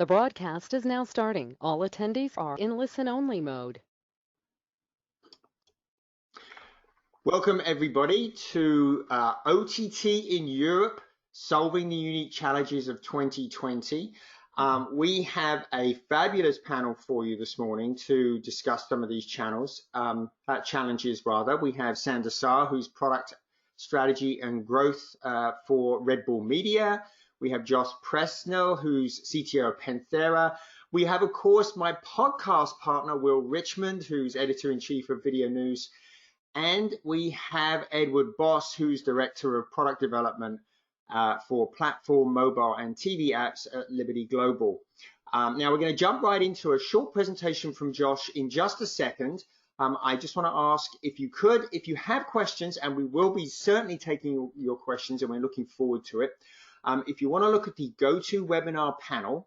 The broadcast is now starting. All attendees are in listen-only mode. Welcome everybody to OTT in Europe, solving the unique challenges of 2020. We have a fabulous panel for you this morning to discuss some of these challenges. We have Sander Saar, who's product strategy and growth for Red Bull Media. We have Josh Presnell, who's CTO of Penthera. We have, of course, my podcast partner, Will Richmond, who's editor-in-chief of Video News. And we have Edward Boss, who's Director of Product Development for platform, mobile, and TV apps at Liberty Global. Now, we're going to jump right into a short presentation from Josh in just a second. I just want to ask if you have questions, and we will be certainly taking your questions, and we're looking forward to it. If you want to look at the GoToWebinar panel,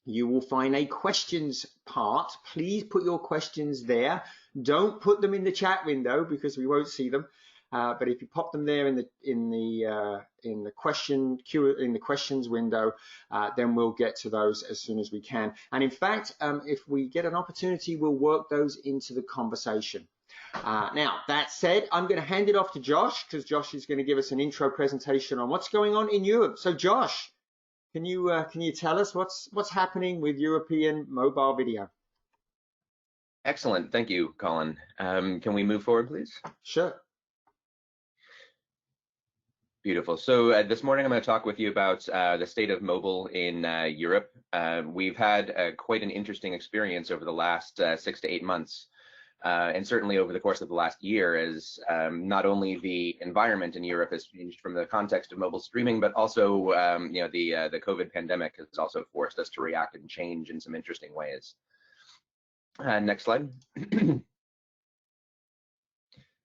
you will find a questions part. Please put your questions there. Don't put them in the chat window because we won't see them. But if you pop them there in the questions window, then we'll get to those as soon as we can. And in fact, if we get an opportunity, we'll work those into the conversation. Now, that said, I'm going to hand it off to Josh because Josh is going to give us an intro presentation on what's going on in Europe. So, Josh, can you tell us what's happening with European mobile video? Excellent, thank you, Colin. Can we move forward, please? Sure. Beautiful. So this morning I'm going to talk with you about the state of mobile in Europe. We've had quite an interesting experience over the last 6 to 8 months. And certainly over the course of the last year, as not only the environment in Europe has changed from the context of mobile streaming, but also the COVID pandemic has also forced us to react and change in some interesting ways. Next slide.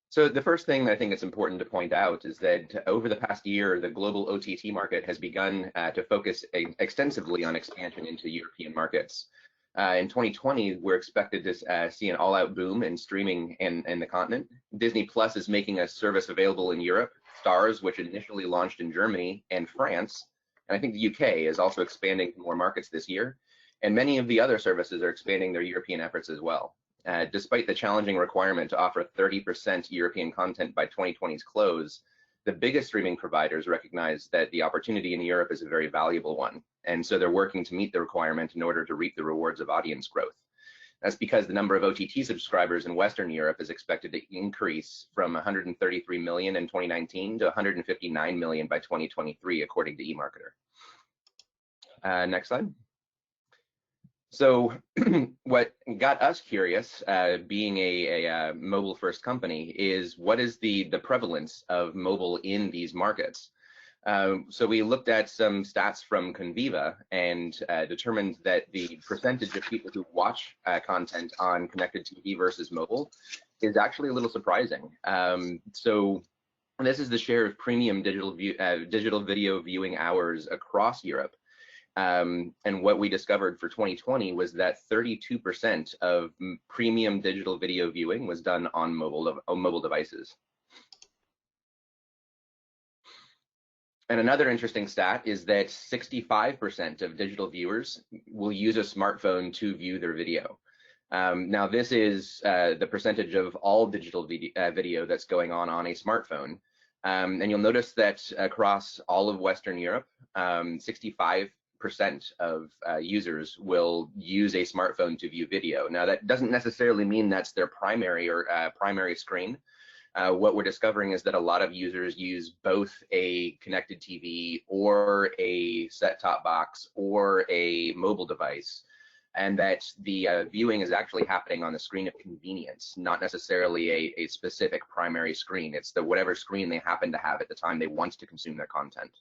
So the first thing I think it's important to point out is that over the past year, the global OTT market has begun to focus extensively on expansion into European markets. In 2020, we're expected to see an all-out boom in streaming in the continent. Disney Plus is making a service available in Europe. Stars, which initially launched in Germany and France, and I think the UK is also expanding to more markets this year. And many of the other services are expanding their European efforts as well. Despite the challenging requirement to offer 30% European content by 2020's close, the biggest streaming providers recognize that the opportunity in Europe is a very valuable one. And so they're working to meet the requirement in order to reap the rewards of audience growth. That's because the number of OTT subscribers in Western Europe is expected to increase from 133 million in 2019 to 159 million by 2023, according to eMarketer. Next slide. So what got us curious, being a mobile-first company, is what is the prevalence of mobile in these markets? So we looked at some stats from Conviva and determined that the percentage of people who watch content on connected TV versus mobile is actually a little surprising. So this is the share of premium digital video viewing hours across Europe. And what we discovered for 2020 was that 32% of premium digital video viewing was done on mobile devices. And another interesting stat is that 65% of digital viewers will use a smartphone to view their video. Now, this is the percentage of all digital video that's going on a smartphone. And you'll notice that across all of Western Europe, 65% of users will use a smartphone to view video. Now, that doesn't necessarily mean that's their primary screen. What we're discovering is that a lot of users use both a connected TV or a set-top box or a mobile device, and that the viewing is actually happening on the screen of convenience, not necessarily a specific primary screen. It's the whatever screen they happen to have at the time they want to consume their content.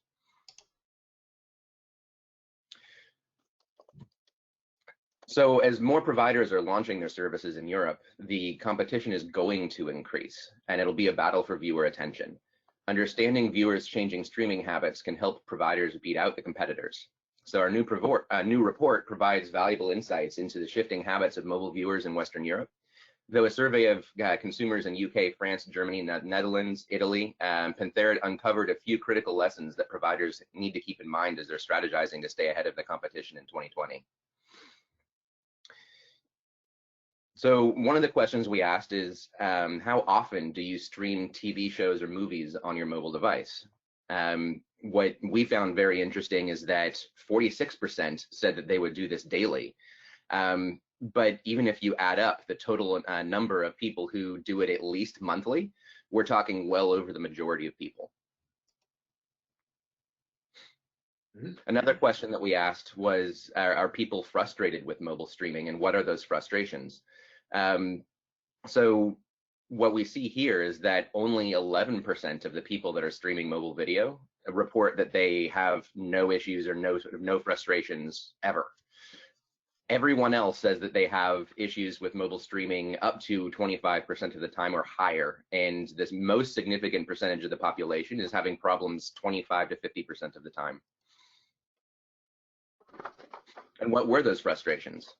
So as more providers are launching their services in Europe, the competition is going to increase, and it'll be a battle for viewer attention. Understanding viewers' changing streaming habits can help providers beat out the competitors. So our new report provides valuable insights into the shifting habits of mobile viewers in Western Europe. Though a survey of consumers in UK, France, Germany, Netherlands, Italy, Penthera uncovered a few critical lessons that providers need to keep in mind as they're strategizing to stay ahead of the competition in 2020. So one of the questions we asked is, how often do you stream TV shows or movies on your mobile device? What we found very interesting is that 46% said that they would do this daily. But even if you add up the total number of people who do it at least monthly, we're talking well over the majority of people. Another question that we asked was, are people frustrated with mobile streaming, and what are those frustrations? So what we see here is that only 11% of the people that are streaming mobile video report that they have no issues or no frustrations ever. Everyone else says that they have issues with mobile streaming up to 25% of the time or higher, and this most significant percentage of the population is having problems 25 to 50% of the time. And what were those frustrations?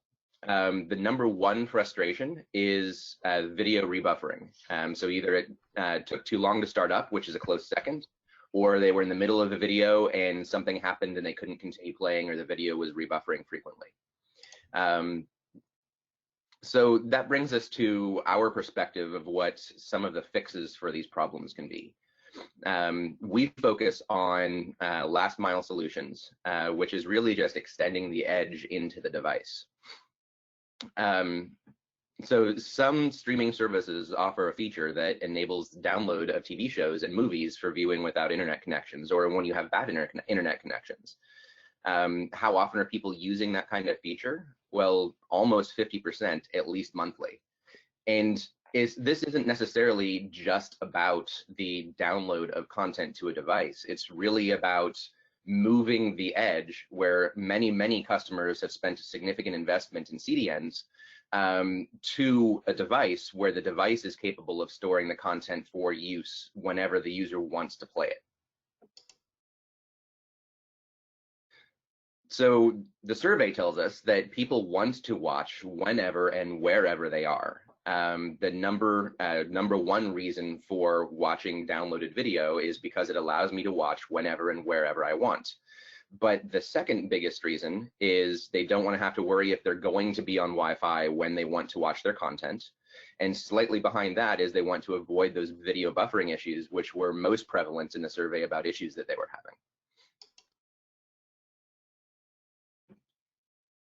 The number one frustration is video rebuffering. So either it took too long to start up, which is a close second, or they were in the middle of the video and something happened and they couldn't continue playing, or the video was rebuffering frequently. So that brings us to our perspective of what some of the fixes for these problems can be. We focus on last mile solutions, which is really just extending the edge into the device. So some streaming services offer a feature that enables download of TV shows and movies for viewing without internet connections, or when you have bad internet connections. How often are people using that kind of feature? Well, almost 50%, at least monthly. And this isn't necessarily just about the download of content to a device. It's really about moving the edge where many customers have spent a significant investment in CDNs to a device where the device is capable of storing the content for use whenever the user wants to play it. So the survey tells us that people want to watch whenever and wherever they are. The number one reason for watching downloaded video is because it allows me to watch whenever and wherever I want. But the second biggest reason is they don't want to have to worry if they're going to be on Wi-Fi when they want to watch their content. And slightly behind that is they want to avoid those video buffering issues, which were most prevalent in the survey about issues that they were having.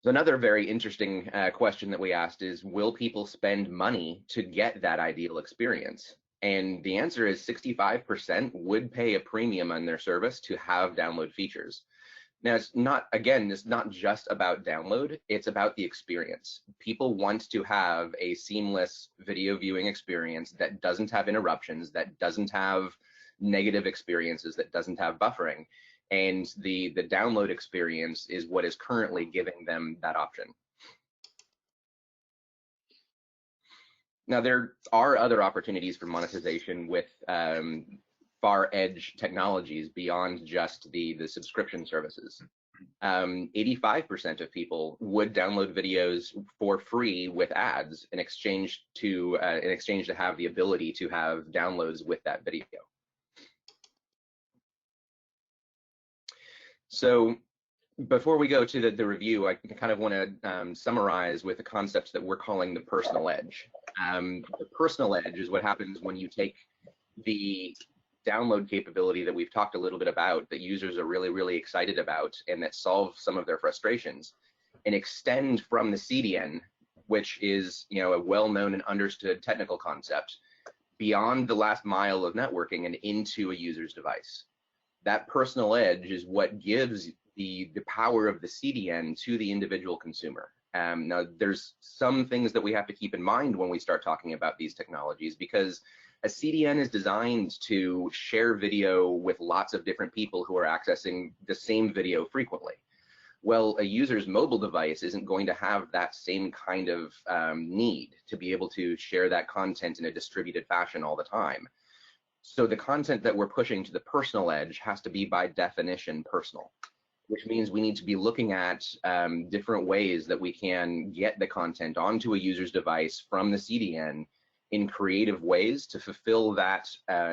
So another very interesting question that we asked is, will people spend money to get that ideal experience? And the answer is 65% would pay a premium on their service to have download features. Now, it's not just about download, it's about the experience. People want to have a seamless video viewing experience that doesn't have interruptions, that doesn't have negative experiences, that doesn't have buffering. And the download experience is what is currently giving them that option. Now, there are other opportunities for monetization with far edge technologies beyond just the subscription services. 85% of people would download videos for free with ads in exchange to have the ability to have downloads with that video. So before we go to the review, I kind of want to summarize with the concepts that we're calling the personal edge. The personal edge is what happens when you take the download capability that we've talked a little bit about, that users are really excited about and that solve some of their frustrations, and extend from the CDN, which is a well-known and understood technical concept, beyond the last mile of networking and into a user's device. That personal edge is what gives the power of the CDN to the individual consumer. Now, there's some things that we have to keep in mind when we start talking about these technologies, because a CDN is designed to share video with lots of different people who are accessing the same video frequently. Well, a user's mobile device isn't going to have that same kind of need to be able to share that content in a distributed fashion all the time. So the content that we're pushing to the personal edge has to be by definition personal. which means we need to be looking at different ways that we can get the content onto a user's device from the CDN in creative ways to fulfill that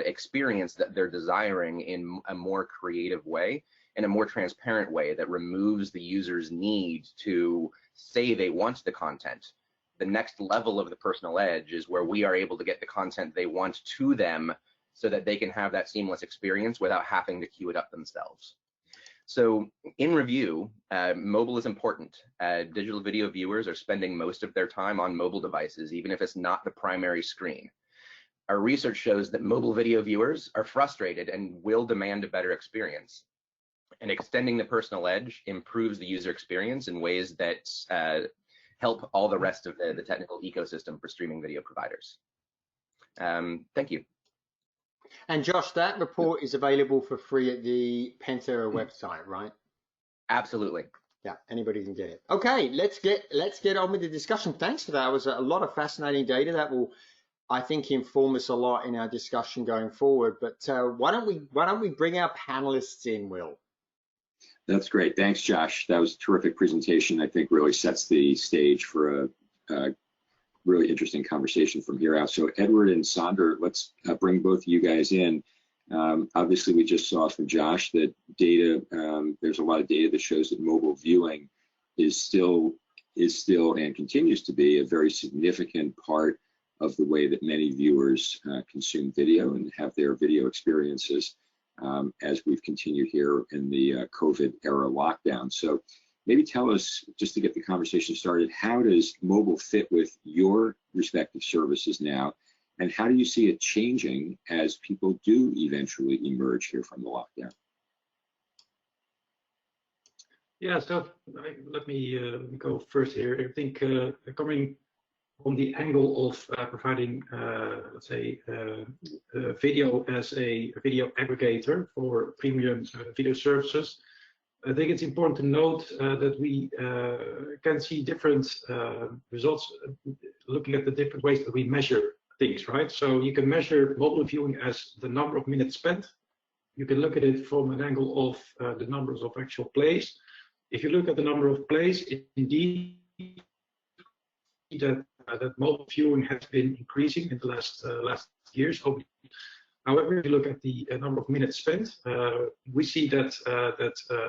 experience that they're desiring in a more creative way, in a more transparent way that removes the user's need to say they want the content. The next level of the personal edge is where we are able to get the content they want to them so that they can have that seamless experience without having to queue it up themselves. So in review, mobile is important. Digital video viewers are spending most of their time on mobile devices, even if it's not the primary screen. Our research shows that mobile video viewers are frustrated and will demand a better experience. And extending the personal edge improves the user experience in ways that help all the rest of the technical ecosystem for streaming video providers. Thank you. And Josh, that report is available for free at the Penthera website, right? Absolutely. Yeah, anybody can get it. Okay, let's get on with the discussion. Thanks for that. It was a lot of fascinating data that will, I think, inform us a lot in our discussion going forward. But why don't we bring our panelists in, Will? That's great. Thanks, Josh. That was a terrific presentation. I think really sets the stage for a really interesting conversation from here out. So Edward and Sander, let's bring both of you guys in. Obviously, we just saw from Josh that data, there's a lot of data that shows that mobile viewing is still and continues to be a very significant part of the way that many viewers consume video and have their video experiences as we've continued here in the COVID era lockdown. So maybe tell us, just to get the conversation started, how does mobile fit with your respective services now, and how do you see it changing as people do eventually emerge here from the lockdown? Yeah, so let me go first here. I think coming from the angle of providing, let's say, video as a video aggregator for premium video services, I think it's important to note that we can see different results looking at the different ways that we measure things, right? So you can measure mobile viewing as the number of minutes spent. You can look at it from an angle of the numbers of actual plays. If you look at the number of plays, it indeed that mobile viewing has been increasing in the last years. However, if you look at the number of minutes spent, we see that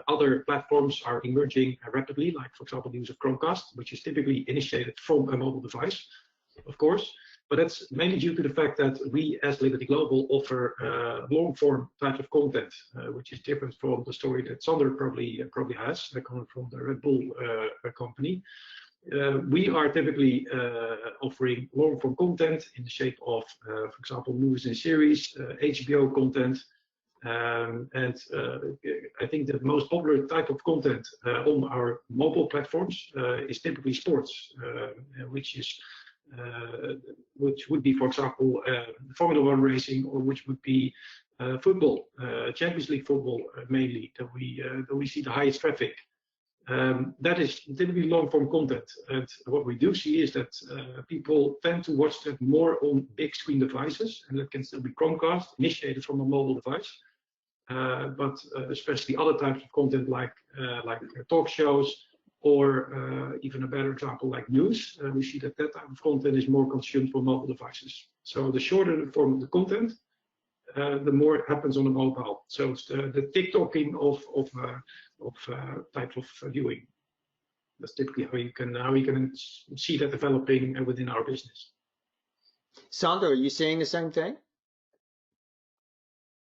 other platforms are emerging rapidly, like, for example, the use of Chromecast, which is typically initiated from a mobile device, of course. But that's mainly due to the fact that we, as Liberty Global, offer long-form type of content, which is different from the story that Sander probably has, coming from the Red Bull company. We are typically offering long-form content in the shape of, for example, movies and series, HBO content, and I think the most popular type of content on our mobile platforms is typically sports, which would be, for example, Formula One racing, or which would be football, Champions League football mainly, that we see the highest traffic. That is typically long-form content, and what we do see is that people tend to watch that more on big screen devices, and that can still be Chromecast, initiated from a mobile device. But especially other types of content like talk shows, or even a better example like news, we see that type of content is more consumed for mobile devices. So the shorter the form of the content, the more it happens on the mobile. So it's the TikToking of types of viewing. That's typically how you can see that developing within our business. Sander, are you seeing the same thing?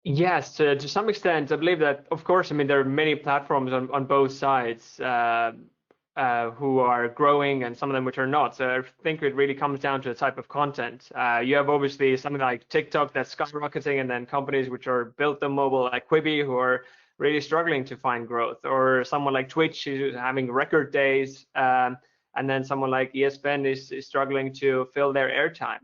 Yes, to some extent. I believe that, of course, I mean, there are many platforms on both sides who are growing, and some of them which are not. So I think it really comes down to the type of content. You have obviously something like TikTok that's skyrocketing, and then companies which are built on mobile, like Quibi, who are really struggling to find growth, or someone like Twitch who's having record days, and then someone like ESPN is struggling to fill their airtime.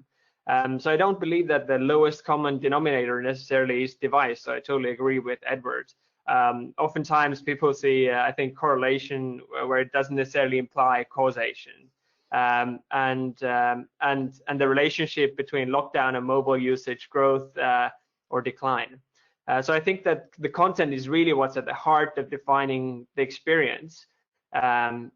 So I don't believe that the lowest common denominator necessarily is device. So I totally agree with Edward. Oftentimes people see, I think, correlation where it doesn't necessarily imply causation, and the relationship between lockdown and mobile usage growth or decline. So I think that the content is really what's at the heart of defining the experience.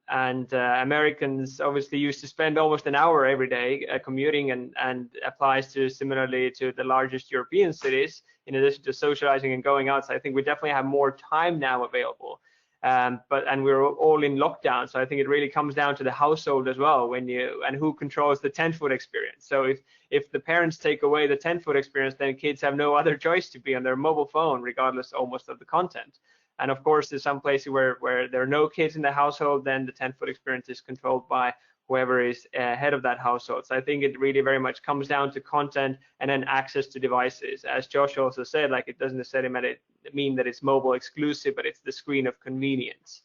Americans obviously used to spend almost an hour every day commuting, and applies to similarly to the largest European cities, in addition to socializing and going out. So I think we definitely have more time now available. And we're all in lockdown, so I think it really comes down to the household as well, and who controls the 10-foot experience. So if the parents take away the 10-foot experience, then kids have no other choice to be on their mobile phone, regardless almost of the content. And of course, there's some places where there are no kids in the household, then the 10-foot experience is controlled by whoever is head of that household. So I think it really very much comes down to content and then access to devices. As Josh also said, like, it doesn't necessarily mean that it's mobile exclusive, but it's the screen of convenience.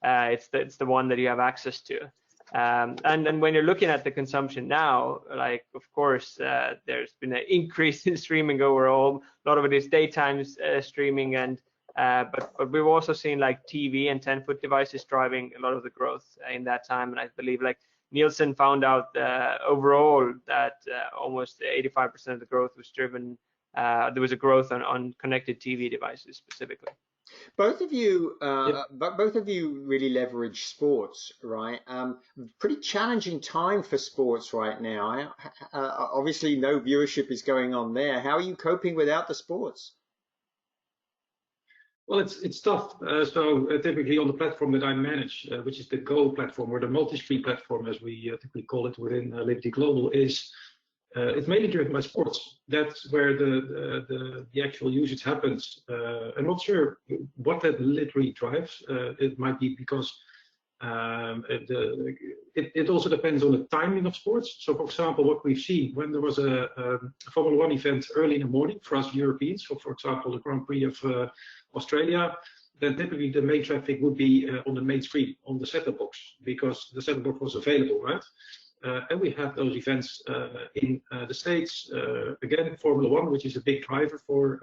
It's the one that you have access to. And then when you're looking at the consumption now, like, of course, there's been an increase in streaming overall. A lot of it is daytime streaming, but we've also seen like TV and 10-foot devices driving a lot of the growth in that time. And I believe like Nielsen found out overall that almost 85% of the growth was driven. There was a growth on connected TV devices specifically. Both of you, both of you really leverage sports, right? Pretty challenging time for sports right now. Obviously, no viewership is going on there. How are you coping without the sports? Well, it's tough. So typically on the platform that I manage, which is the Go platform, or the multi-screen platform, as we typically call it within Liberty Global, it's mainly driven by sports. That's where the actual usage happens. I'm not sure what that literally drives. It might be because it also depends on the timing of sports. So, for example, what we've seen when there was a Formula One event early in the morning for us Europeans, so for example, the Grand Prix of Australia, then typically the main traffic would be on the main screen, on the set-top box, because the set-top box was available, right? And we have those events in the States. Again, Formula One, which is a big driver for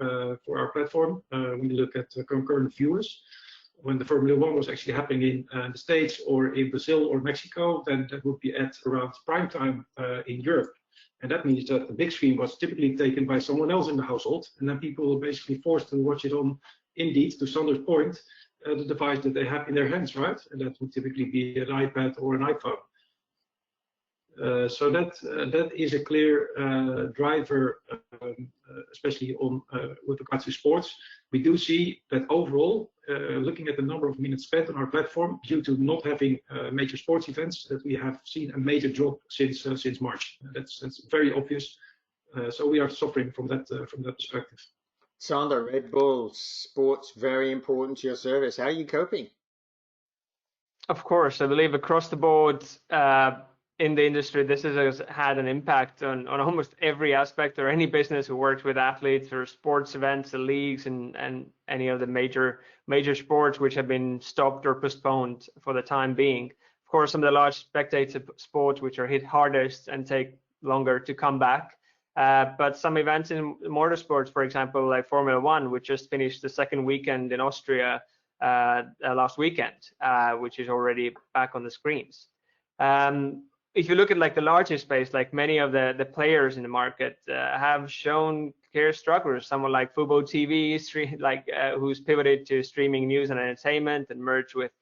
our platform. When you look at concurrent viewers, when the Formula One was actually happening in the States or in Brazil or Mexico, then that would be at around prime time in Europe. And that means that the big screen was typically taken by someone else in the household, and then people were basically forced to watch it on, indeed, to Sander's point, the device that they have in their hands, right? And that would typically be an iPad or an iPhone. So that is a clear driver, especially on with regards to sports. We do see that overall, looking at the number of minutes spent on our platform, due to not having major sports events, that we have seen a major drop since March. That's very obvious. So we are suffering from that perspective. Sander, Red Bull, sports, very important to your service. How are you coping? Of course, I believe across the board in the industry, this has had an impact on almost every aspect, or any business who works with athletes or sports events, the leagues, and any of the major sports which have been stopped or postponed for the time being. Of course, some of the large spectator sports which are hit hardest and take longer to come back. But some events in motorsports, for example, like Formula One, which just finished the second weekend in Austria last weekend, which is already back on the screens. If you look at like the larger space, like many of the players in the market have shown clear struggles. Someone like Fubo TV, who's pivoted to streaming news and entertainment and merged with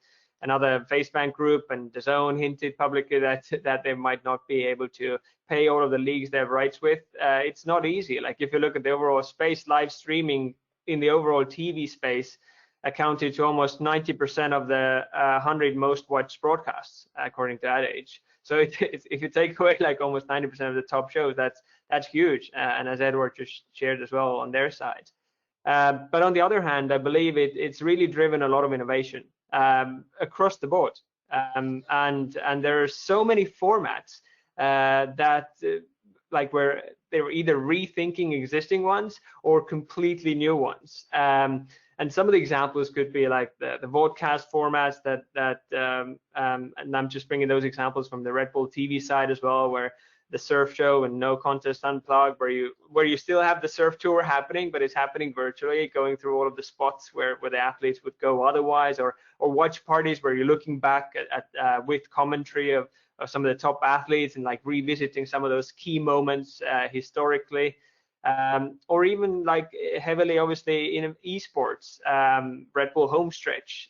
another FaceBank group, and DAZN hinted publicly that they might not be able to pay all of the leagues they have rights with. It's not easy. Like if you look at the overall space, live streaming in the overall TV space accounted to almost 90% of the 100 most watched broadcasts, according to Ad Age. So if you take away like almost 90% of the top shows, that's huge. And as Edward just shared as well on their side. But on the other hand, I believe it's really driven a lot of innovation across the board. And there are so many formats that like where they were either rethinking existing ones or completely new ones. And some of the examples could be like the vodcast formats and I'm just bringing those examples from the Red Bull TV side as well, where the surf show and No Contest Unplugged, where you still have the surf tour happening, but it's happening virtually, going through all of the spots where the athletes would go otherwise, or watch parties where you're looking back at with commentary of some of the top athletes and like revisiting some of those key moments historically. or even like heavily, obviously, in esports. Red Bull Homestretch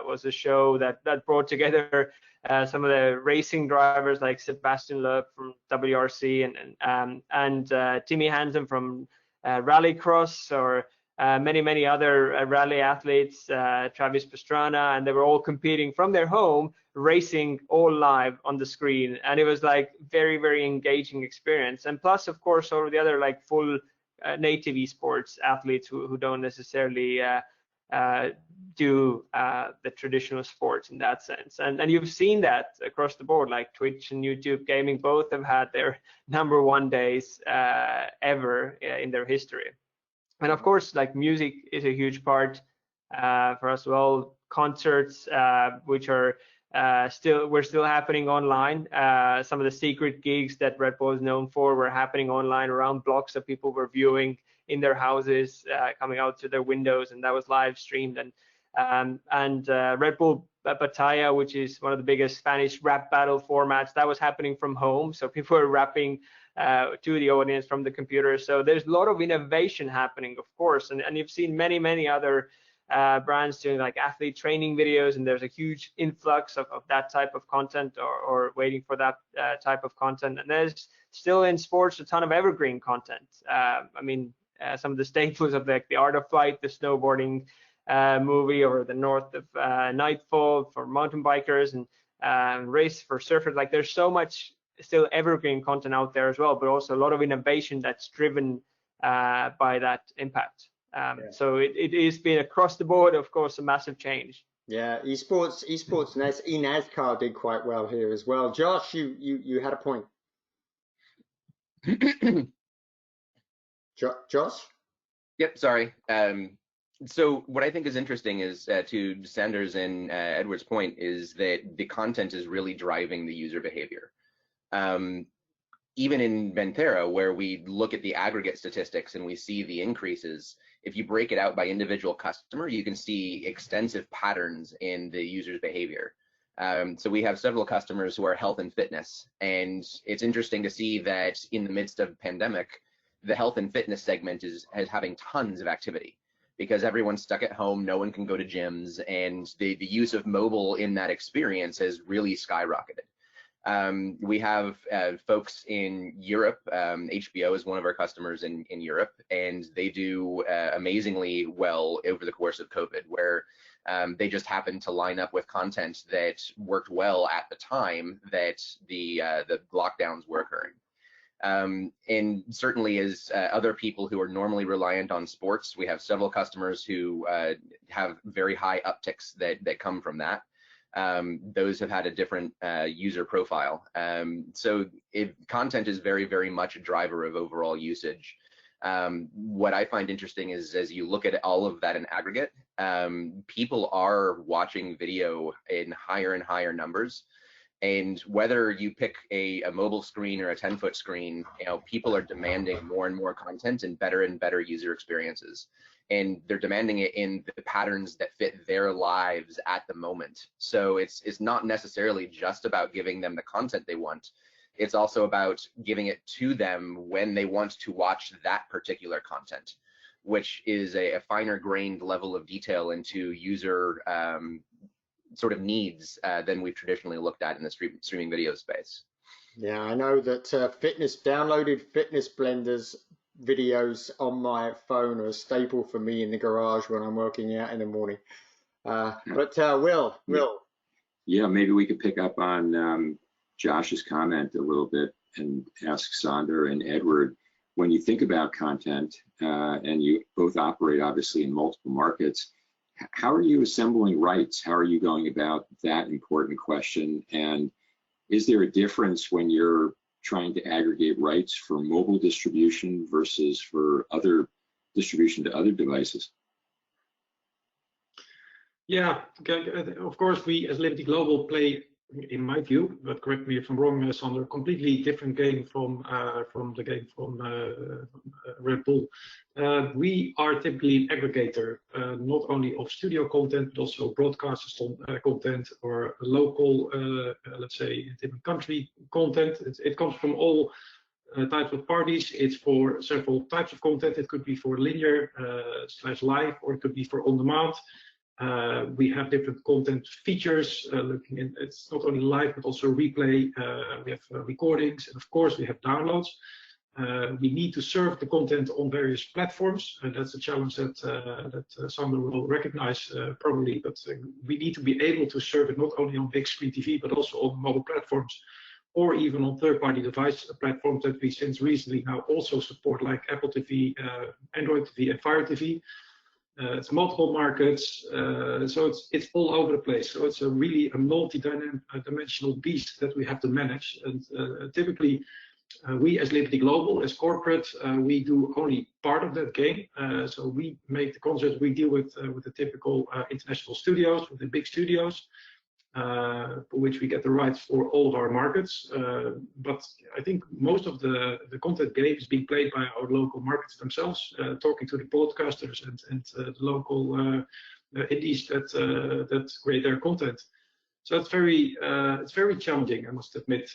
was a show that brought together some of the racing drivers like Sebastian Loeb from WRC and Timmy Hansen from Rallycross, or many other rally athletes, Travis Pastrana, and they were all competing from their home, racing all live on the screen, and it was like very engaging experience. And plus, of course, all the other like full native esports athletes who don't necessarily do the traditional sports in that sense. And you've seen that across the board, like Twitch and YouTube gaming both have had their #1 days ever in their history. And of course, like music is a huge part for us as well. Concerts, which are still happening online. Some of the secret gigs that Red Bull is known for were happening online around blocks that people were viewing in their houses, coming out to their windows, and that was live streamed. And Red Bull Batalla, which is one of the biggest Spanish rap battle formats, that was happening from home. So people were rapping to the audience from the computer. So there's a lot of innovation happening, of course, and you've seen many other brands doing like athlete training videos, and there's a huge influx of that type of content, or waiting for that type of content. And there's still in sports a ton of evergreen content. I mean, some of the staples of like the Art of Flight, the snowboarding movie, or the North of Nightfall for mountain bikers, and Race for surfers. Like there's so much still evergreen content out there as well, but also a lot of innovation that's driven by that impact. So it is been across the board, of course, a massive change. Yeah, esports in NASCAR did quite well here as well. Josh, you had a point. Josh? Yep, sorry. So what I think is interesting is, to Sanders and Edward's point, is that the content is really driving the user behavior. Even in Penthera, where we look at the aggregate statistics and we see the increases, if you break it out by individual customer, you can see extensive patterns in the user's behavior. So we have several customers who are health and fitness, and it's interesting to see that in the midst of pandemic, the health and fitness segment is having tons of activity, because everyone's stuck at home, no one can go to gyms, and the use of mobile in that experience has really skyrocketed. We have folks in Europe. HBO is one of our customers in Europe, and they do amazingly well over the course of COVID, where they just happened to line up with content that worked well at the time that the lockdowns were occurring. And certainly as other people who are normally reliant on sports, we have several customers who have very high upticks that come from that. Those have had a different user profile. So content is very much a driver of overall usage. What I find interesting is, as you look at all of that in aggregate, people are watching video in higher and higher numbers. And whether you pick a mobile screen or a 10-foot screen, people are demanding more and more content and better user experiences. And they're demanding it in the patterns that fit their lives at the moment. So it's not necessarily just about giving them the content they want. It's also about giving it to them when they want to watch that particular content, which is a finer grained level of detail into user sort of needs than we've traditionally looked at in the streaming video space. Yeah, I know that downloaded fitness blenders videos on my phone are a staple for me in the garage when I'm working out in the morning. But Will. Yeah, maybe we could pick up on Josh's comment a little bit and ask Sander and Edward, when you think about content, and you both operate obviously in multiple markets, how are you assembling rights? How are you going about that important question? And is there a difference when you're trying to aggregate rights for mobile distribution versus for other distribution to other devices? Yeah, of course, we as Liberty Global play, in my view, but correct me if I'm wrong, Sander, a completely different game from the game from Red Bull. We are typically an aggregator, not only of studio content, but also broadcaster content, or local, let's say, different country content. It comes from all types of parties. It's for several types of content. It could be for linear / live, or it could be for on-demand. We have different content features. It's not only live but also replay. We have recordings, and of course we have downloads. We need to serve the content on various platforms, and that's a challenge that Sander will recognize probably. But we need to be able to serve it not only on big screen TV but also on mobile platforms, or even on third-party device platforms that we since recently now also support, like Apple TV, Android TV, and Fire TV. It's multiple markets, so it's all over the place. So it's really a multi-dimensional beast that we have to manage. And typically, we as Liberty Global, as corporate, we do only part of that game. So we make the concerts. We deal with the typical international studios, with the big studios, for which we get the rights for all of our markets. But I think most of the content game is being played by our local markets themselves, talking to the broadcasters and the local indies that create their content. So it's very challenging, I must admit,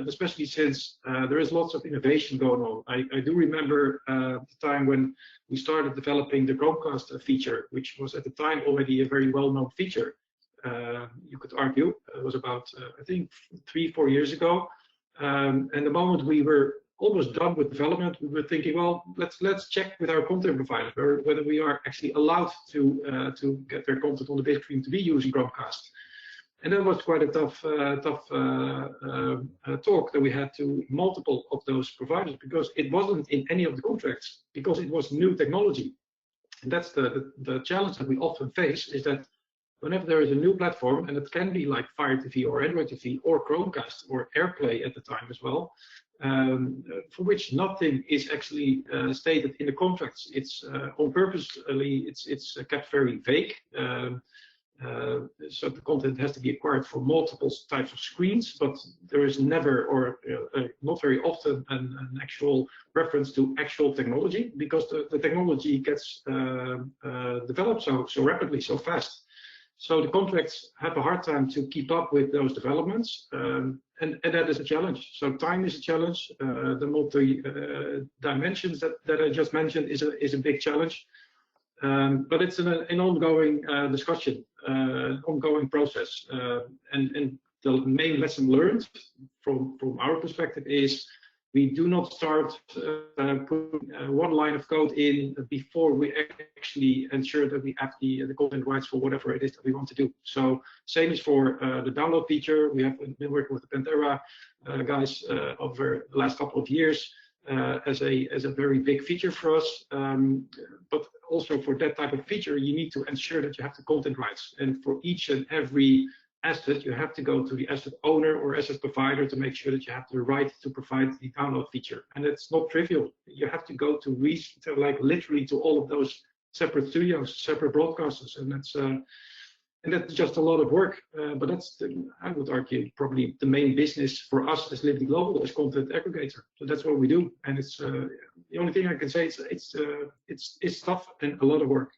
especially since there is lots of innovation going on. I do remember the time when we started developing the Chromecast feature, which was at the time already a very well-known feature. You could argue it was about I think 3-4 years ago, and the moment we were almost done with development, we were thinking, well, let's check with our content provider whether we are actually allowed to get their content on the big screen to be using Chromecast. And that was quite a tough talk that we had to multiple of those providers, because it wasn't in any of the contracts, because it was new technology. And that's the challenge that we often face, is that whenever there is a new platform, and it can be like Fire TV or Android TV or Chromecast or AirPlay at the time as well, for which nothing is actually stated in the contracts. It's on purposely, it's kept very vague. So the content has to be acquired for multiple types of screens, but there is never, or not very often, an actual reference to actual technology, because the technology gets developed so rapidly, so fast. So the contracts have a hard time to keep up with those developments, and that is a challenge. So time is a challenge. The multi dimensions that I just mentioned is a big challenge. But it's an ongoing discussion, ongoing process. And the main lesson learned from our perspective is we do not start putting one line of code in before we actually ensure that we have the content rights for whatever it is that we want to do. So same is for the download feature. We have been working with the Penthera guys over the last couple of years. As a very big feature for us, but also for that type of feature, you need to ensure that you have the content rights. And for each and every asset, you have to go to the asset owner or asset provider to make sure that you have the right to provide the download feature. And it's not trivial. You have to go to literally to all of those separate studios, separate broadcasters, and that's just a lot of work. But that's, I would argue, probably the main business for us as Liberty Global, as content aggregator. So that's what we do, and it's the only thing I can say. It's tough and a lot of work.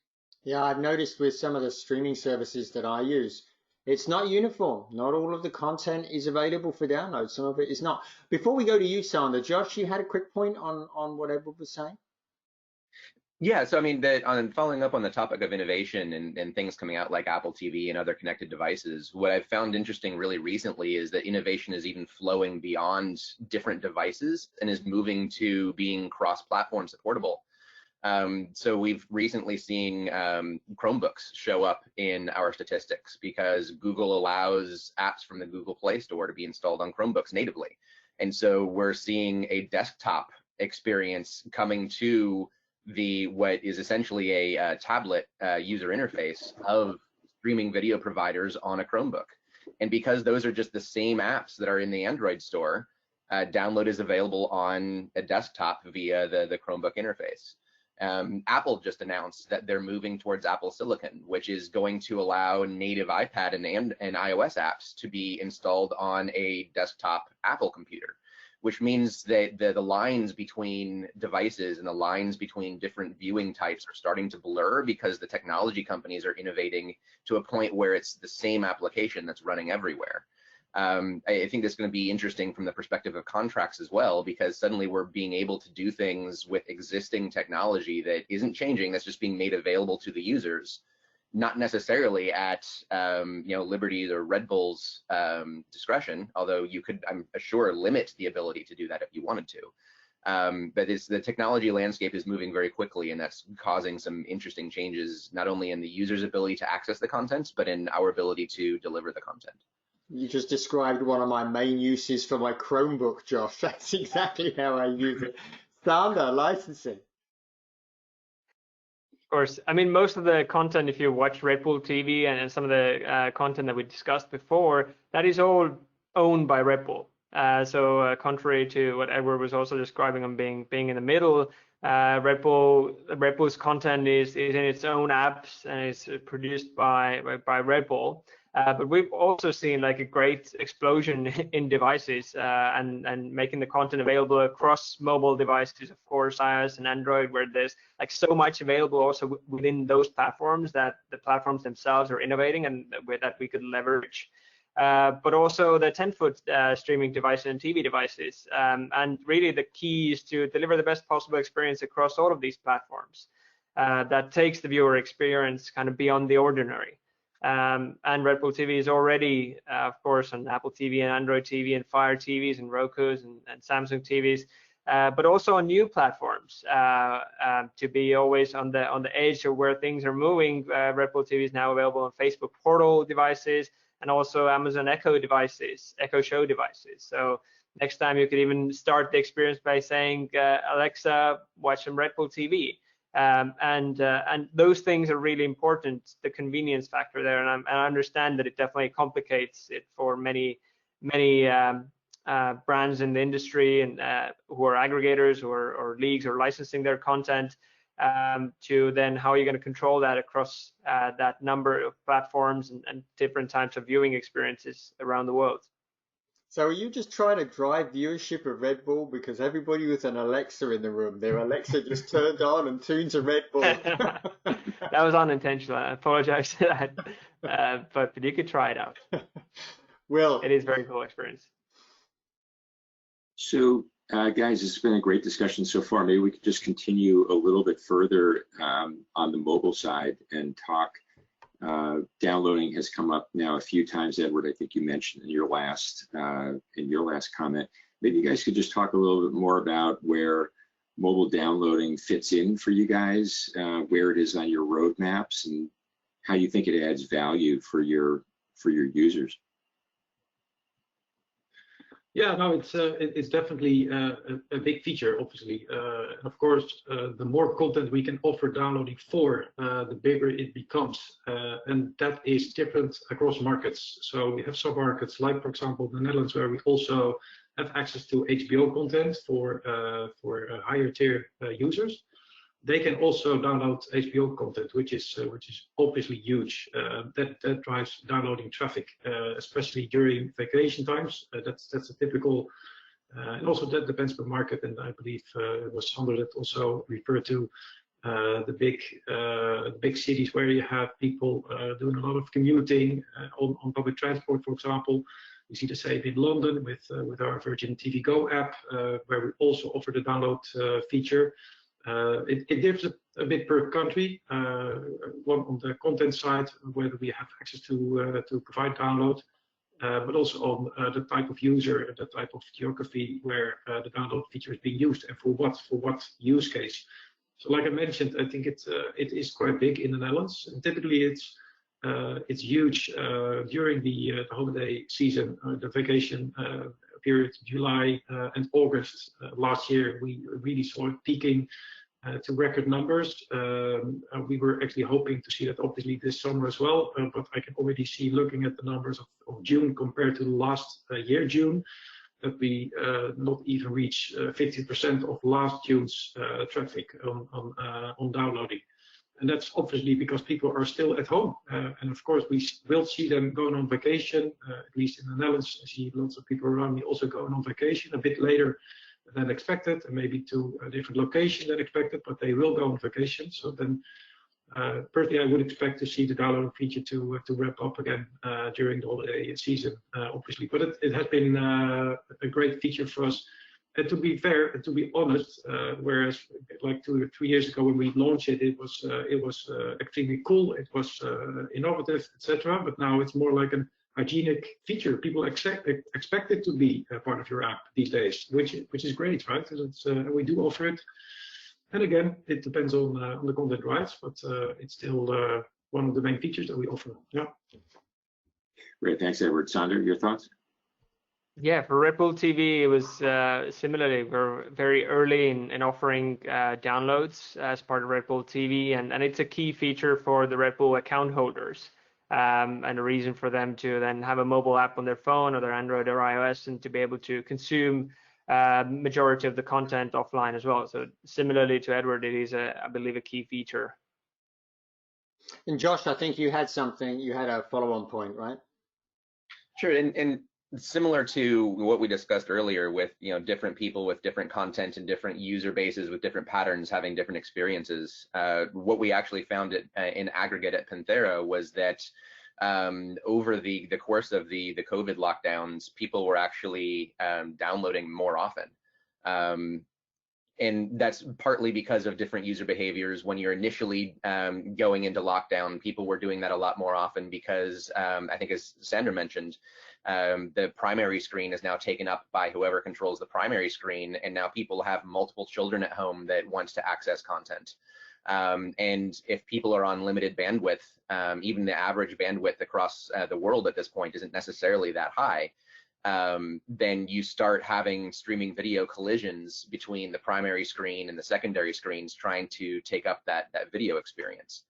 Yeah, I've noticed with some of the streaming services that I use, it's not uniform. Not all of the content is available for download. Some of it is not. Before we go to you, Sander, Josh, you had a quick point on what Edward was saying? Yeah, so I mean, on following up on the topic of innovation and things coming out like Apple TV and other connected devices, what I've found interesting really recently is that innovation is even flowing beyond different devices and is moving to being cross-platform supportable. So we've recently seen Chromebooks show up in our statistics because Google allows apps from the Google Play Store to be installed on Chromebooks natively. And so we're seeing a desktop experience coming to what is essentially a tablet user interface of streaming video providers on a Chromebook. And because those are just the same apps that are in the Android store, download is available on a desktop via the Chromebook interface. Apple just announced that they're moving towards Apple Silicon, which is going to allow native iPad and iOS apps to be installed on a desktop Apple computer, which means that the lines between devices and the lines between different viewing types are starting to blur because the technology companies are innovating to a point where it's the same application that's running everywhere. I think that's going to be interesting from the perspective of contracts as well, because suddenly we're being able to do things with existing technology that isn't changing, that's just being made available to the users, not necessarily at Liberty's or Red Bull's discretion, although you could, I'm sure, limit the ability to do that if you wanted to. But the technology landscape is moving very quickly, and that's causing some interesting changes, not only in the user's ability to access the content, but in our ability to deliver the content. You just described one of my main uses for my Chromebook, Josh. That's exactly how I use it. Sander, licensing. Of course. I mean, most of the content, if you watch Red Bull TV and some of the content that we discussed before, that is all owned by Red Bull. So contrary to what Edward was also describing on being in the middle, Red Bull's content is in its own apps and it's produced by Red Bull. But we've also seen like a great explosion in devices and making the content available across mobile devices, of course, iOS and Android, where there's like so much available also within those platforms that the platforms themselves are innovating and that we could leverage. But also the 10-foot streaming devices and TV devices. And really the key is to deliver the best possible experience across all of these platforms that takes the viewer experience kind of beyond the ordinary. And Red Bull TV is already, of course, on Apple TV and Android TV and Fire TVs and Roku's and Samsung TVs, but also on new platforms to be always on the edge of where things are moving. Red Bull TV is now available on Facebook Portal devices and also Amazon Echo devices, Echo Show devices. So next time you could even start the experience by saying, Alexa, watch some Red Bull TV. And those things are really important, the convenience factor there, and I understand that it definitely complicates it for many brands in the industry and who are aggregators or leagues or licensing their content to then how are you going to control that across that number of platforms and different types of viewing experiences around the world. So are you just trying to drive viewership of Red Bull because everybody with an Alexa in the room, their Alexa just turned on and tuned to Red Bull? That was unintentional. I apologize for that. But you could try it out. Will. It is a very cool experience. So guys, it's been a great discussion so far. Maybe we could just continue a little bit further on the mobile side and talk. Downloading has come up now a few times, Edward. I think you mentioned in your last comment. Maybe you guys could just talk a little bit more about where mobile downloading fits in for you guys, where it is on your roadmaps, and how you think it adds value for your users. Yeah, no, it's definitely a big feature, obviously. Of course, the more content we can offer downloading for, the bigger it becomes. And that is different across markets. So we have some markets, like, for example, the Netherlands, where we also have access to HBO content for higher tier users. They can also download HBO content, which is obviously huge. That drives downloading traffic, especially during vacation times. That's a typical, and also that depends per market. And I believe it was Sander that also referred to the big cities where you have people doing a lot of commuting on public transport, for example. We see the same in London with our Virgin TV Go app, where we also offer the download feature. It differs a bit per country. One on the content side, whether we have access to provide download, but also on the type of user, the type of geography where the download feature is being used and for what use case. So, like I mentioned, I think it is quite big in the Netherlands. And typically, it's huge during the holiday season, the vacation period, July and August. Last year, we really saw it peaking to record numbers. We were actually hoping to see that obviously this summer as well, but I can already see, looking at the numbers of June compared to last year June, that we not even reach 50% of last June's traffic on downloading. And that's obviously because people are still at home. And of course, we will see them going on vacation, at least in the Netherlands. I see lots of people around me also going on vacation a bit later than expected, and maybe to a different location than expected, but they will go on vacation. So then Personally, I would expect to see the download feature to ramp up again during the holiday season, obviously. But it has been a great feature for us. And to be fair, and to be honest, whereas like 2 or 3 years ago when we launched it, it was extremely cool, it was innovative, etc. But now it's more like an hygienic feature. People expect it to be a part of your app these days, which is great, right? It's, we do offer it. And again, it depends on the content rights, but it's still one of the main features that we offer. Yeah. Great, thanks, Edward. Sander, your thoughts? Yeah, for Red Bull TV, it was similarly, we're very early in offering downloads as part of Red Bull TV, and it's a key feature for the Red Bull account holders, and a reason for them to then have a mobile app on their phone or their Android or iOS and to be able to consume majority of the content offline as well. So similarly to Edward, it is, I believe, a key feature. And Josh, I think you had something, you had a follow-on point, right? Sure, and similar to what we discussed earlier with different people with different content and different user bases with different patterns having different experiences, what we actually found in aggregate at Penthera was that over the course of the COVID lockdowns, people were actually downloading more often. And that's partly because of different user behaviors. When you're initially going into lockdown, people were doing that a lot more often because I think, as Sandra mentioned, the primary screen is now taken up by whoever controls the primary screen, and now people have multiple children at home that wants to access content. And if people are on limited bandwidth, even the average bandwidth across the world at this point isn't necessarily that high. Then you start having streaming video collisions between the primary screen and the secondary screens trying to take up that video experience.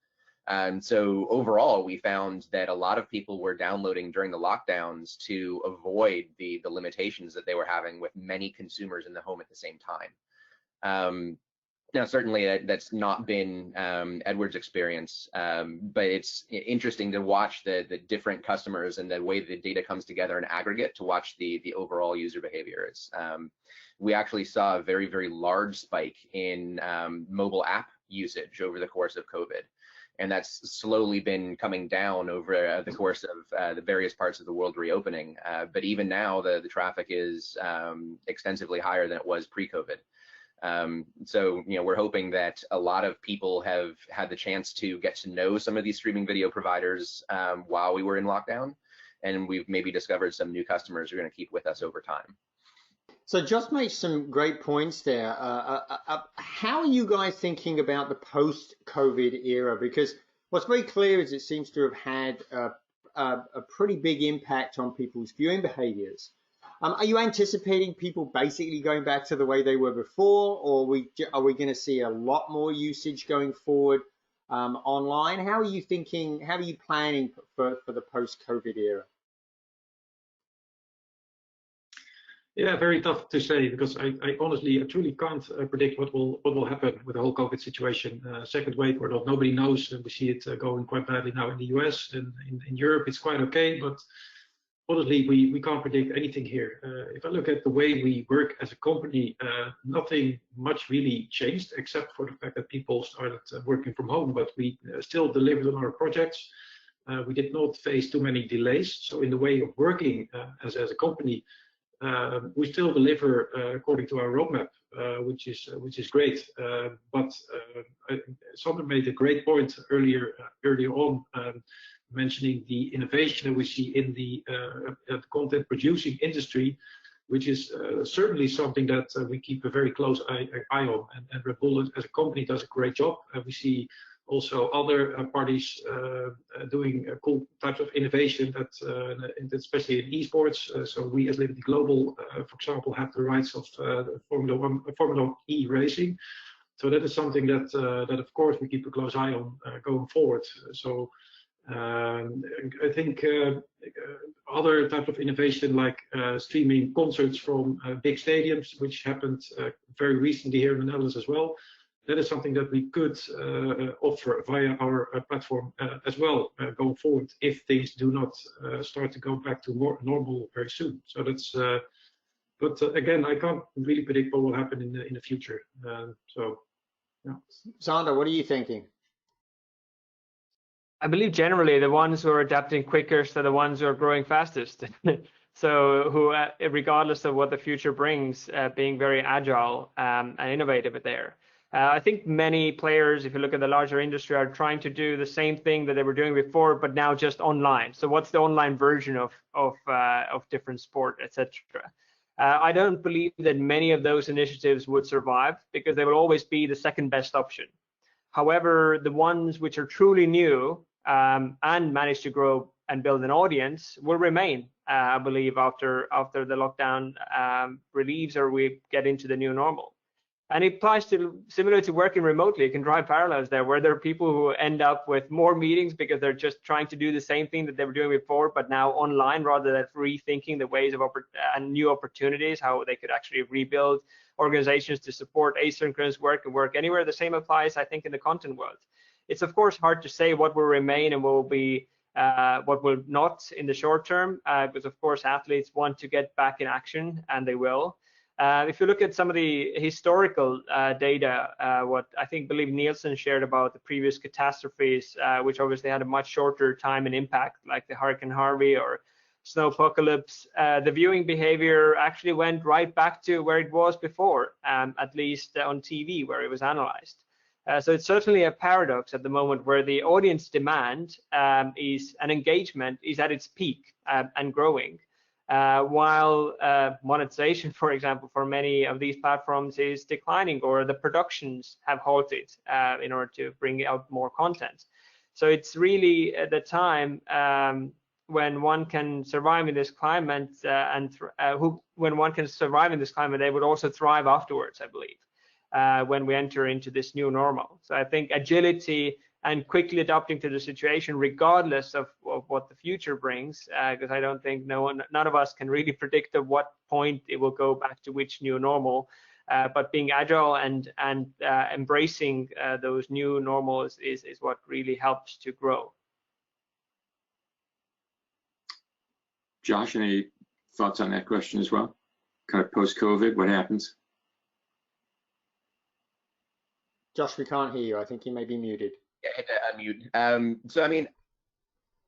So overall, we found that a lot of people were downloading during the lockdowns to avoid the limitations that they were having with many consumers in the home at the same time. Now, certainly that's not been Edward's experience, but it's interesting to watch the different customers and the way the data comes together in aggregate to watch the overall user behaviors. We actually saw a very, very large spike in mobile app usage over the course of COVID. And that's slowly been coming down over the course of the various parts of the world reopening. But even now, the traffic is extensively higher than it was pre-COVID. So, we're hoping that a lot of people have had the chance to get to know some of these streaming video providers while we were in lockdown, and we've maybe discovered some new customers who are going to keep with us over time. So Josh makes some great points there. How are you guys thinking about the post-COVID era? Because what's very clear is it seems to have had a pretty big impact on people's viewing behaviors. Are you anticipating people basically going back to the way they were before, or are we going to see a lot more usage going forward online? How are you thinking? How are you planning for the post-COVID era? Yeah, very tough to say, because I honestly, I truly can't predict what will happen with the whole COVID situation. Second wave or not, nobody knows. We see it going quite badly now in the US, and in Europe it's quite okay, but honestly, we can't predict anything here. If I look at the way we work as a company, nothing much really changed, except for the fact that people started working from home, but we still delivered on our projects. We did not face too many delays. So in the way of working as a company, we still deliver according to our roadmap, which is great. But Sander made a great point earlier on, mentioning the innovation that we see in the content producing industry, which is certainly something that we keep a very close eye on. And Red Bull as a company does a great job. We see also other parties doing cool types of innovation, that especially in esports. So we as Liberty Global, for example, have the rights of Formula E racing. So that is something that of course we keep a close eye on going forward. So I think other type of innovation like streaming concerts from big stadiums, which happened very recently here in the Netherlands as well. That is something that we could offer via our platform as well going forward, if things do not start to go back to more normal very soon. So that's, but again, I can't really predict what will happen in the future. So, yeah. Sander, what are you thinking? I believe generally the ones who are adapting quickest are the ones who are growing fastest. So who, regardless of what the future brings, being very agile and innovative there. I think many players, if you look at the larger industry, are trying to do the same thing that they were doing before, but now just online. So what's the online version of different sport, etc. I don't believe that many of those initiatives would survive because they will always be the second best option. However, the ones which are truly new and manage to grow and build an audience will remain, I believe, after the lockdown relieves or we get into the new normal. And it applies to, similar to working remotely, you can drive parallels there, where there are people who end up with more meetings because they're just trying to do the same thing that they were doing before, but now online, rather than rethinking the ways of and new opportunities, how they could actually rebuild organizations to support asynchronous work and work anywhere. The same applies, I think, in the content world. It's of course hard to say what will remain and what will be what will not in the short term, because of course athletes want to get back in action, and they will. If you look at some of the historical data, what I believe Nielsen shared about the previous catastrophes, which obviously had a much shorter time and impact, like the Hurricane Harvey or snowpocalypse, the viewing behavior actually went right back to where it was before, at least on TV, where it was analyzed. So it's certainly a paradox at the moment where the audience demand is and engagement is at its peak and growing. While monetization, for example, for many of these platforms is declining, or the productions have halted in order to bring out more content. So it's really the time when one can survive in this climate, when one can survive in this climate, they would also thrive afterwards, I believe, when we enter into this new normal. So I think agility and quickly adapting to the situation, regardless of what the future brings, because I don't think none of us can really predict at what point it will go back to which new normal. But being agile and embracing those new normals is what really helps to grow. Josh, any thoughts on that question as well? Kind of post-COVID, what happens? Josh, we can't hear you. I think you may be muted. Yeah, hit to unmute. So, I mean,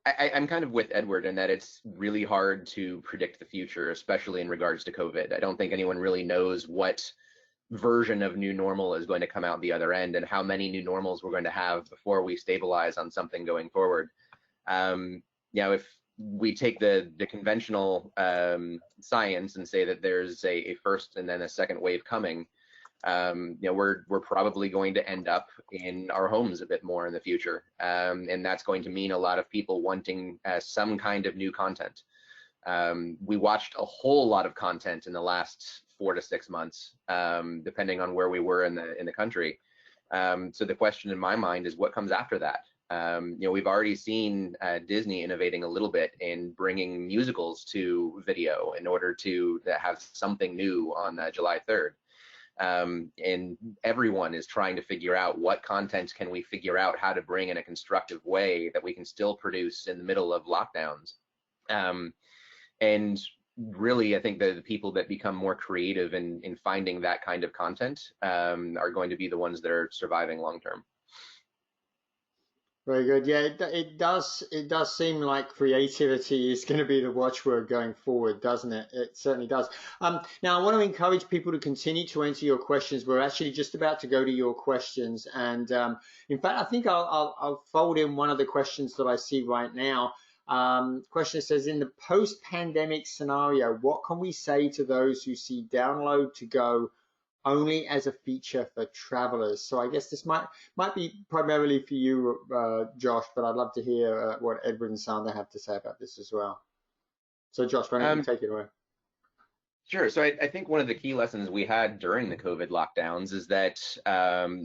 I'm kind of with Edward in that it's really hard to predict the future, especially in regards to COVID. I don't think anyone really knows what version of new normal is going to come out the other end and how many new normals we're going to have before we stabilize on something going forward. If we take the conventional science and say that there's a first and then a second wave coming, we're probably going to end up in our homes a bit more in the future, and that's going to mean a lot of people wanting some kind of new content. We watched a whole lot of content in the last 4 to 6 months, depending on where we were in the country. So the question in my mind is what comes after that. We've already seen Disney innovating a little bit in bringing musicals to video in order to have something new on July 3rd. And everyone is trying to figure out what content can we figure out how to bring in a constructive way that we can still produce in the middle of lockdowns. And really, I think the people that become more creative in finding that kind of content are going to be the ones that are surviving long term. Very good. Yeah, it does seem like creativity is going to be the watchword going forward, doesn't it? It certainly does. Now, I want to encourage people to continue to enter your questions. We're actually just about to go to your questions. And in fact, I think I'll fold in one of the questions that I see right now. Question says, in the post-pandemic scenario, what can we say to those who see download to go only as a feature for travelers? So I guess this might be primarily for you, Josh, but I'd love to hear what Edward and Sander have to say about this as well. So Josh, why don't you take it away? Sure. So I think one of the key lessons we had during the COVID lockdowns is that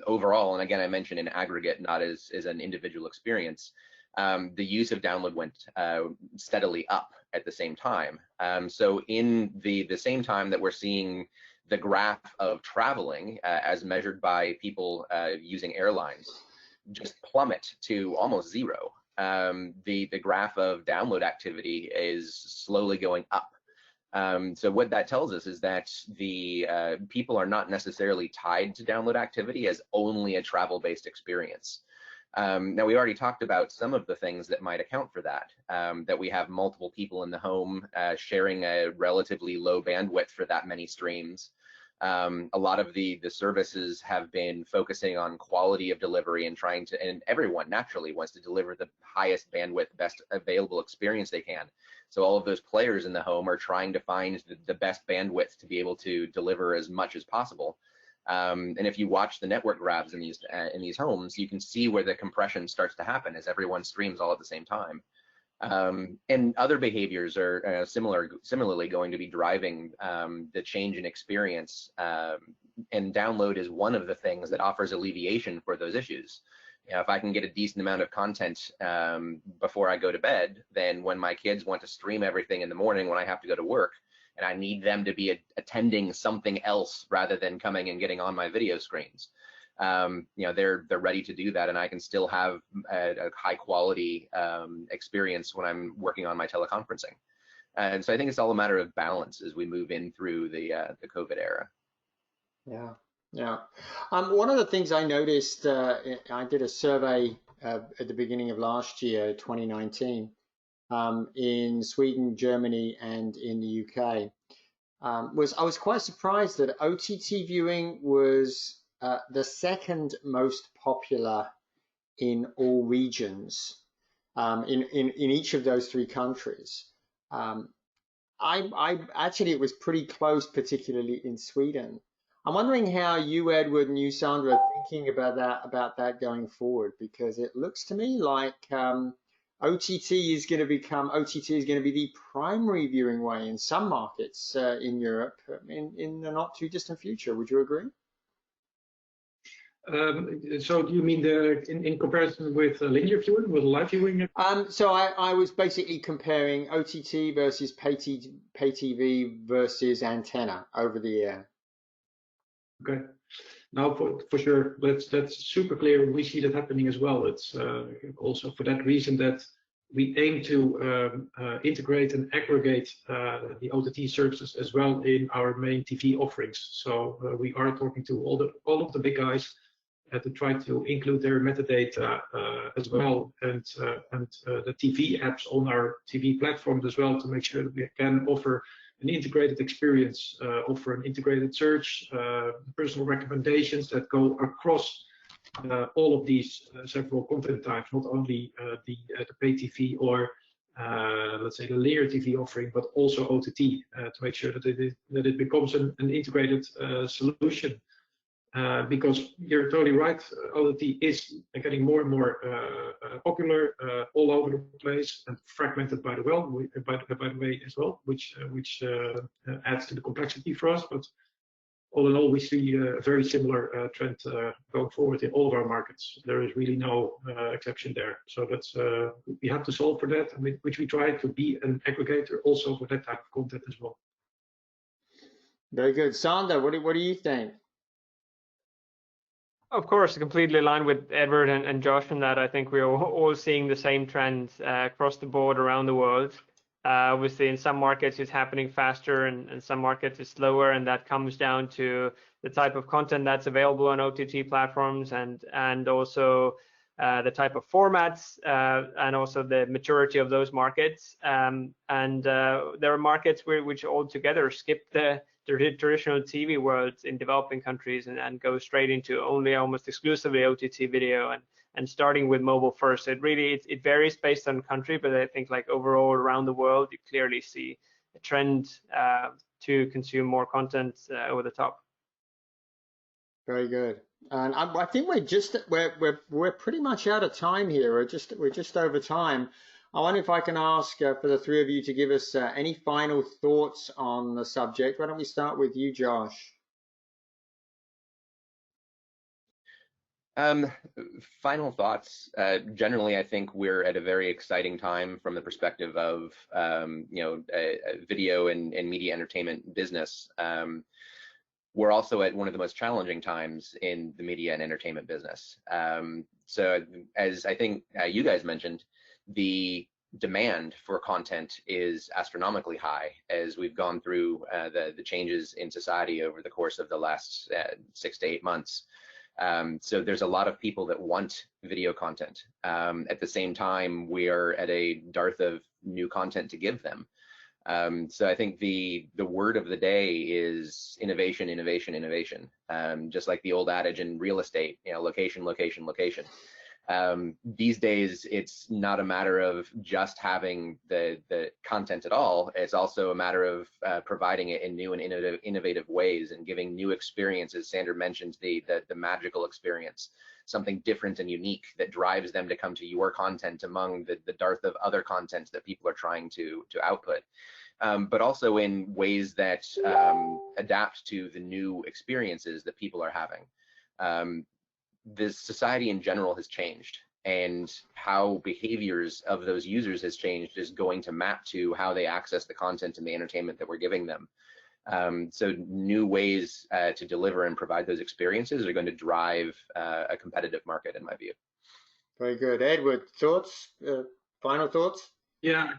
overall, and again, I mentioned in aggregate, not as an individual experience, the use of download went steadily up at the same time. So in the same time that we're seeing the graph of traveling as measured by people using airlines just plummet to almost zero, the graph of download activity is slowly going up. So what that tells us is that the people are not necessarily tied to download activity as only a travel-based experience. Now, we already talked about some of the things that might account for that, that we have multiple people in the home sharing a relatively low bandwidth for that many streams. A lot of the services have been focusing on quality of delivery and trying to, and everyone naturally wants to deliver the highest bandwidth, best available experience they can. So all of those players in the home are trying to find the best bandwidth to be able to deliver as much as possible. And if you watch the network grabs in these homes, you can see where the compression starts to happen as everyone streams all at the same time. And other behaviors are similarly going to be driving the change in experience. And download is one of the things that offers alleviation for those issues. You know, if I can get a decent amount of content before I go to bed, then when my kids want to stream everything in the morning when I have to go to work, and I need them to be attending something else rather than coming and getting on my video screens, you know, they're ready to do that, and I can still have a high quality experience when I'm working on my teleconferencing. And so I think it's all a matter of balance as we move in through the COVID era. Yeah, yeah. One of the things I noticed, I did a survey at the beginning of last year, 2019, in Sweden, Germany, and in the UK, I was quite surprised that OTT viewing was the second most popular in all regions, in each of those three countries. I actually, it was pretty close, particularly in Sweden. I'm wondering how you, Edward, and you, Sandra, are thinking about that going forward, because it looks to me like OTT is going to be the primary viewing way in some markets in Europe in the not too distant future. Would you agree? So do you mean in comparison with linear viewing, with live viewing? So I was basically comparing OTT versus pay TV versus antenna over the air. Okay. Now, for sure, that's super clear. We see that happening as well. It's also for that reason that we aim to integrate and aggregate the OTT services as well in our main TV offerings. So we are talking to all of the big guys to try to include their metadata as well, and the TV apps on our TV platforms as well, to make sure that we can offer an integrated experience, offer an integrated search, personal recommendations that go across all of these several content types, not only the pay TV or let's say the linear TV offering, but also OTT, to make sure that it becomes an integrated solution. Because you're totally right, OTT is getting more and more popular all over the place, and fragmented by the way as well, which adds to the complexity for us. But all in all, we see a very similar trend going forward in all of our markets. There is really no exception there. So that's we have to solve for that, which we try to be an aggregator also for that type of content as well. Very good, Sander. What do you think? Of course, completely aligned with Edward and Josh in that. I think we're all seeing the same trends across the board around the world. Obviously, in some markets it's happening faster, and some markets it's slower, and that comes down to the type of content that's available on OTT platforms, and also the type of formats, and also the maturity of those markets. There are markets which altogether skip the traditional TV worlds in developing countries and go straight into only almost exclusively OTT video, and starting with mobile first. It varies based on country, but I think like overall around the world, you clearly see a trend to consume more content over the top. Very good. And I think we're pretty much out of time here. We're just over time. I wonder if I can ask for the three of you to give us any final thoughts on the subject. Why don't we start with you, Josh? Final thoughts. Generally, I think we're at a very exciting time from the perspective of video and media entertainment business. We're also at one of the most challenging times in the media and entertainment business. So as I think you guys mentioned, the demand for content is astronomically high as we've gone through the changes in society over the course of the last 6 to 8 months. So there's a lot of people that want video content. At the same time, we're at a dearth of new content to give them. So I think the word of the day is innovation, innovation, innovation. Just like the old adage in real estate, location, location, location. These days, it's not a matter of just having the content at all. It's also a matter of providing it in new and innovative ways and giving new experiences. Sander mentioned the magical experience, something different and unique that drives them to come to your content among the dearth of other content that people are trying to output. But also in ways that adapt to the new experiences that people are having. This society in general has changed, and how behaviors of those users has changed is going to map to how they access the content and the entertainment that we're giving them. So new ways to deliver and provide those experiences are going to drive a competitive market, in my view. Very good. Edward, thoughts? Final thoughts? Yeah,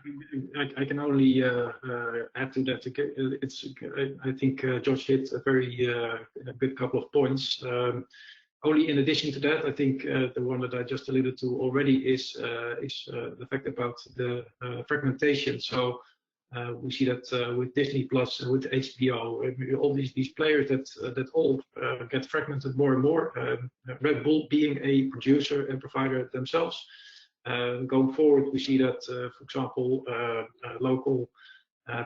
I can only add to that. I think Josh hit a very good couple of points. Only in addition to that, I think the one that I just alluded to already is the fact about the fragmentation. So we see that with Disney Plus and with HBO, all these players that all get fragmented more and more. Red Bull being a producer and provider themselves. Going forward, we see that, for example, local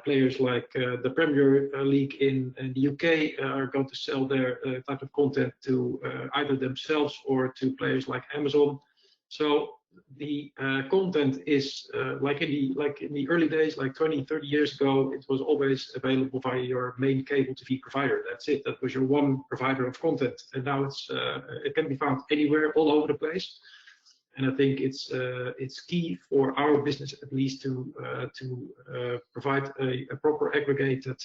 players like the Premier League in the UK are going to sell their type of content to either themselves or to players like Amazon. So the content is like in the early days, like 20, 30 years ago, it was always available via your main cable TV provider. That's it. That was your one provider of content. And now it can be found anywhere, all over the place. And I think it's key for our business, at least, to provide a proper aggregated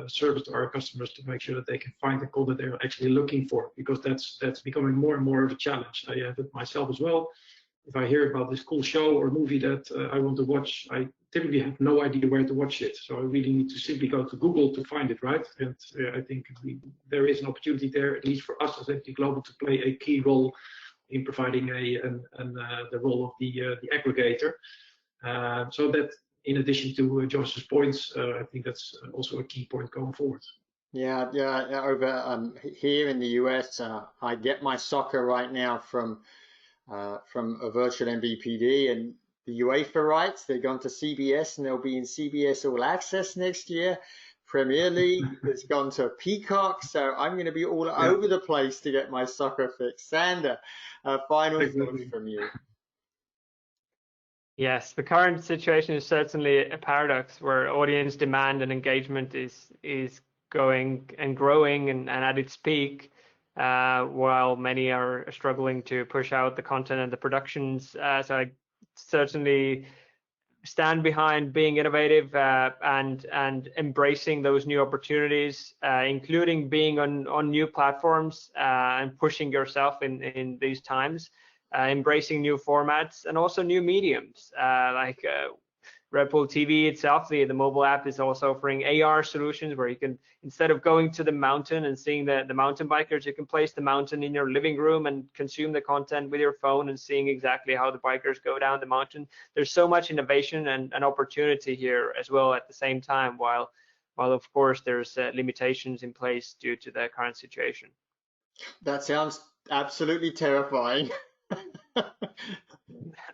service to our customers to make sure that they can find the content they're actually looking for, because that's becoming more and more of a challenge. I have it myself as well. If I hear about this cool show or movie that I want to watch, I typically have no idea where to watch it. So I really need to simply go to Google to find it, right? And I think there is an opportunity there, at least for us as MT Global, to play a key role in providing the role of the aggregator. So that, in addition to Josh's points, I think that's also a key point going forward. Yeah. Over here in the US, I get my soccer right now from a virtual MVPD, and the UEFA rights, they've gone to CBS, and they'll be in CBS All Access next year. Premier League has gone to Peacock, so I'm going to be all over the place to get my soccer fix. Sander, final thoughts from you. Yes, the current situation is certainly a paradox where audience demand and engagement is going and growing and at its peak, while many are struggling to push out the content and the productions. So I certainly stand behind being innovative and embracing those new opportunities, including being on new platforms and pushing yourself in these times, embracing new formats and also new mediums like Red Bull TV itself. The mobile app is also offering AR solutions where you can, instead of going to the mountain and seeing the mountain bikers, you can place the mountain in your living room and consume the content with your phone and seeing exactly how the bikers go down the mountain. There's so much innovation and opportunity here as well at the same time, while of course there's limitations in place due to the current situation. That sounds absolutely terrifying.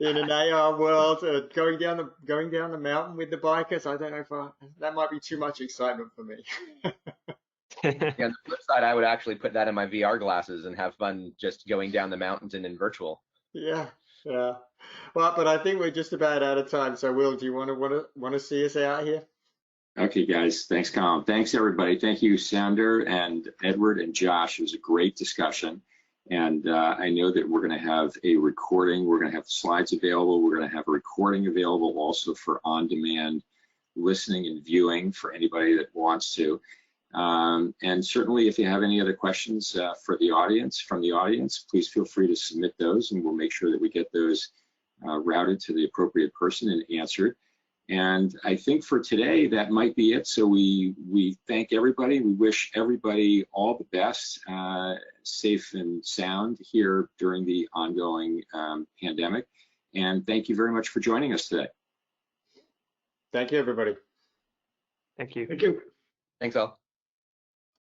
In an AR world, going down the mountain with the bikers, I don't know that might be too much excitement for me. Yeah, on the flip side, I would actually put that in my VR glasses and have fun just going down the mountains and in virtual. Yeah. Well, but I think we're just about out of time. So, Will, do you want to see us out here? Okay, guys. Thanks, Colin. Thanks, everybody. Thank you, Sander and Edward and Josh. It was a great discussion. And I know that we're going to have a recording. We're going to have the slides available. We're going to have a recording available also for on-demand listening and viewing for anybody that wants to. And certainly, if you have any other questions from the audience, please feel free to submit those, and we'll make sure that we get those routed to the appropriate person and answered. And I think for today, that might be it. So we thank everybody. We wish everybody all the best, safe and sound here during the ongoing pandemic. And thank you very much for joining us today. Thank you, everybody. Thank you. Thank you. Thanks all.